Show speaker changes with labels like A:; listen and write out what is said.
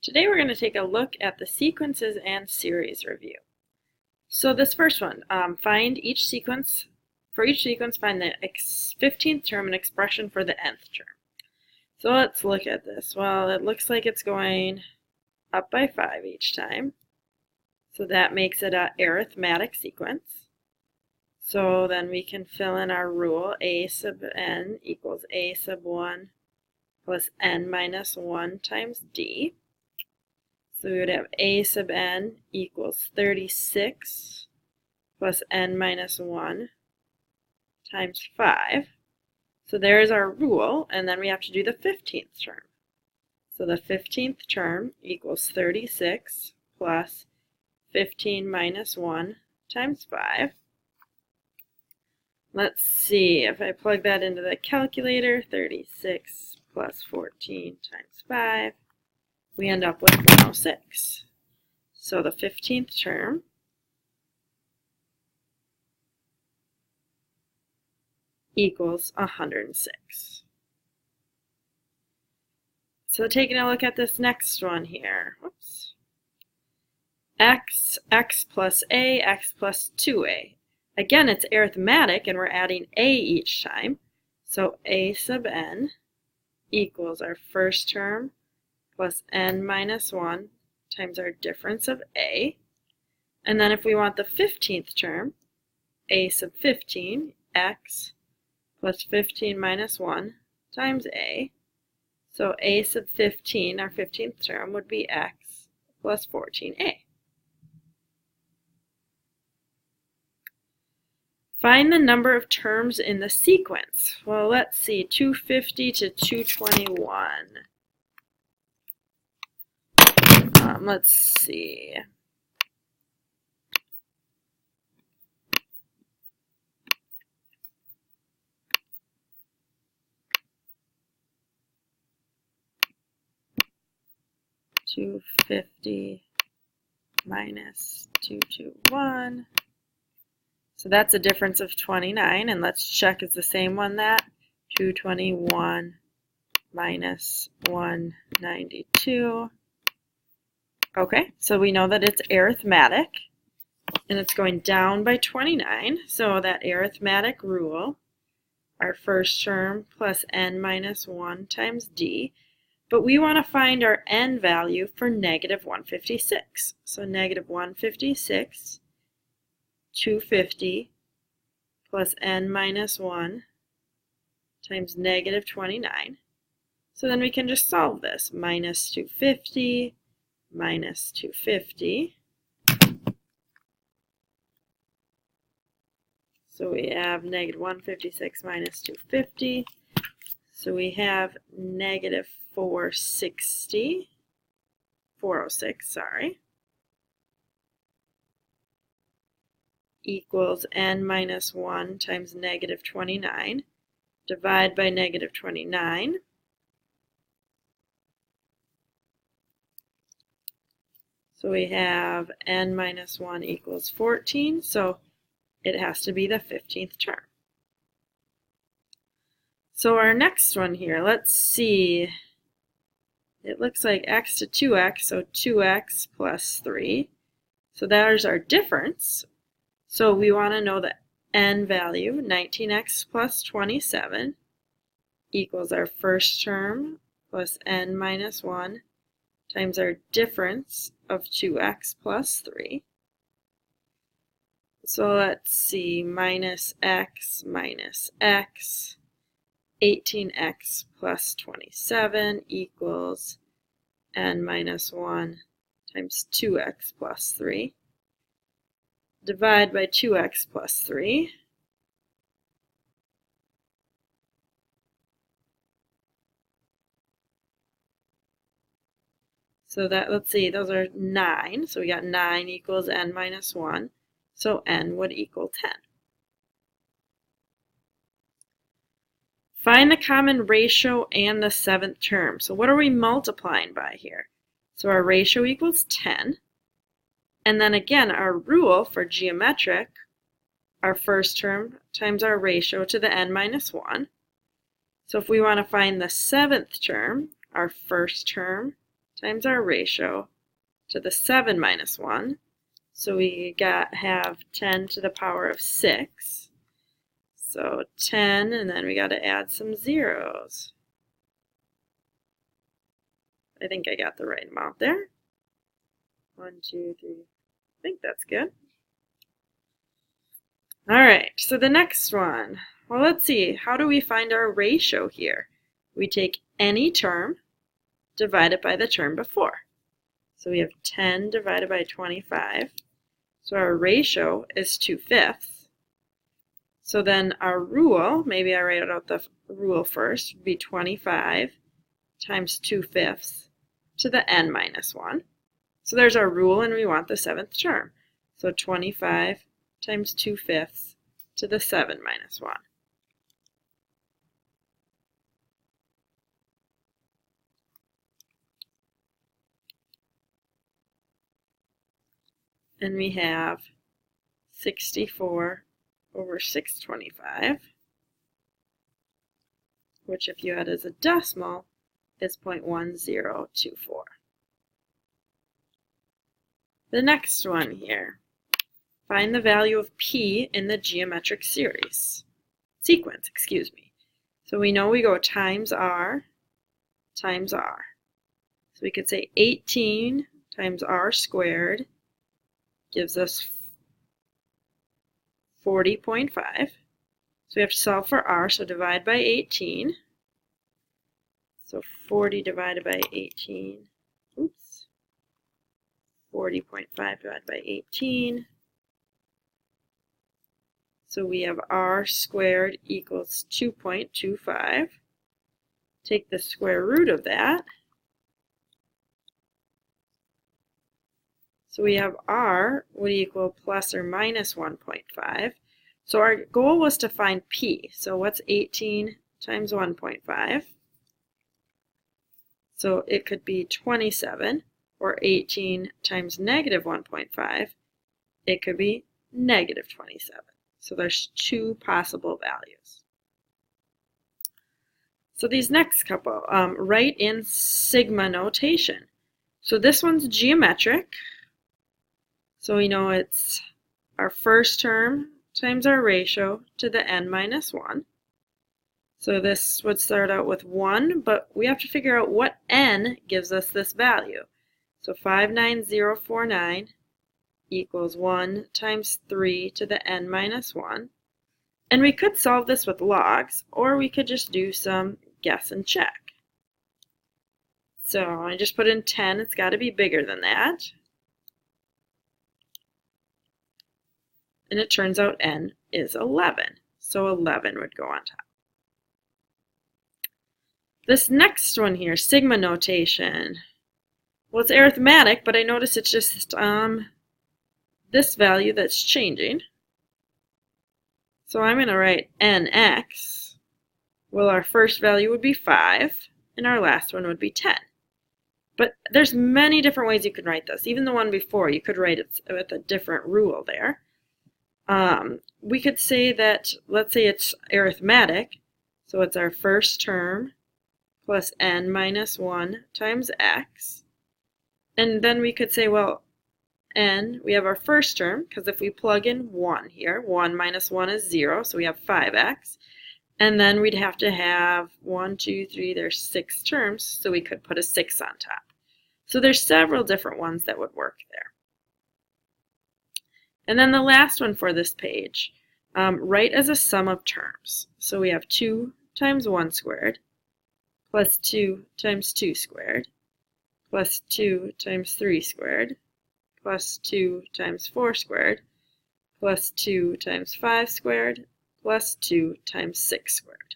A: Today we're going to take a look at the sequences and series review. So this first one, find each sequence, find the 15th term and expression for the nth term. So let's look at this. Well, it looks like it's going up by 5 each time. So that makes it an arithmetic sequence. So then we can fill in our rule, a sub n equals a sub 1 plus n minus 1 times d. So we would have a sub n equals 36 plus n minus 1 times 5. So there's our rule, and then we have to do the 15th term. So the 15th term equals 36 plus 15 minus 1 times 5. Let's see, if I plug that into the calculator, 36 plus 14 times 5. We end up with 106. So the 15th term equals 106. So taking a look at this next one here, whoops. X plus a, x plus 2a. Again, it's arithmetic and we're adding a each time. So a sub n equals our first term plus n minus 1 times our difference of a. And then if we want the 15th term, a sub 15, x plus 15 minus 1 times a. So a sub 15, our 15th term, would be x plus 14a. Find the number of terms in the sequence. Well, let's see, 250 to 221. Let's see. $250 minus 221. So that's a difference of 29, and let's check it's the same one that 221 minus 192. Okay, so we know that it's arithmetic, and it's going down by 29, so that arithmetic rule, our first term plus n minus 1 times d, but we want to find our n value for negative 156. So negative 156, 250 plus n minus 1 times negative 29. So then we can just solve this. Minus 250 minus 250. So we have negative 156 minus 250. So we have negative 406, equals n minus 1 times negative 29. Divide by negative 29. So we have n minus 1 equals 14, so it has to be the 15th term. So our next one here, let's see. It looks like x to 2x, so 2x plus 3. So there's our difference. So we want to know the n value, 19x plus 27, equals our first term plus n minus 1 times our difference of 2x plus 3. So let's see, minus x, 18x plus 27 equals n minus 1 times 2x plus 3. Divide by 2x plus 3. So that, let's see, those are 9. So we got 9 equals n minus 1. So n would equal 10. Find the common ratio and the 7th term. So what are we multiplying by here? So our ratio equals 10. And then again, our rule for geometric, our first term times our ratio to the n minus 1. So if we want to find the 7th term, our first term times our ratio to the 7 minus 1. So we have 10 to the power of 6. So 10, and then we got to add some zeros. I think I got the right amount there. 1, 2, 3. I think that's good. All right, so the next one. Well, let's see. How do we find our ratio here? We take any term, divide it by the term before. So we have 10 divided by 25. So our ratio is 2/5. So then our rule, maybe I write out the rule first, would be 25 times 2/5 to the n minus 1. So there's our rule, and we want the 7th term. So 25 times 2/5 to the 7 minus 1. And we have 64 over 625, which if you had as a decimal is 0.1024. The next one here. Find the value of p in the geometric sequence. So we know we go times r times r. So we could say 18 times r squared gives us 40.5. So we have to solve for r, so divide by 18. So 40 divided by 18, 40.5 divided by 18. So we have r squared equals 2.25. Take the square root of that. So we have r would equal plus or minus 1.5. So our goal was to find p. So what's 18 times 1.5? So it could be 27, or 18 times negative 1.5. It could be negative 27. So there's two possible values. So these next couple, write in sigma notation. So this one's geometric. So we know it's our first term times our ratio to the n minus 1. So this would start out with 1, but we have to figure out what n gives us this value. So 59049 equals 1 times 3 to the n minus 1. And we could solve this with logs, or we could just do some guess and check. So I just put in 10, it's got to be bigger than that. And it turns out n is 11. So 11 would go on top. This next one here, sigma notation. Well, it's arithmetic, but I notice it's just this value that's changing. So I'm going to write nx. Well, our first value would be 5, and our last one would be 10. But there's many different ways you can write this. Even the one before, you could write it with a different rule there. We could say that, let's say it's arithmetic, so it's our first term plus n minus 1 times x. And then we could say, well, n, we have our first term, because if we plug in 1 here, 1 minus 1 is 0, so we have 5x. And then we'd have to have 1, 2, 3, there's 6 terms, so we could put a 6 on top. So there's several different ones that would work there. And then the last one for this page, write as a sum of terms. So we have 2 times 1 squared plus 2 times 2 squared plus 2 times 3 squared plus 2 times 4 squared plus 2 times 5 squared plus 2 times 6 squared.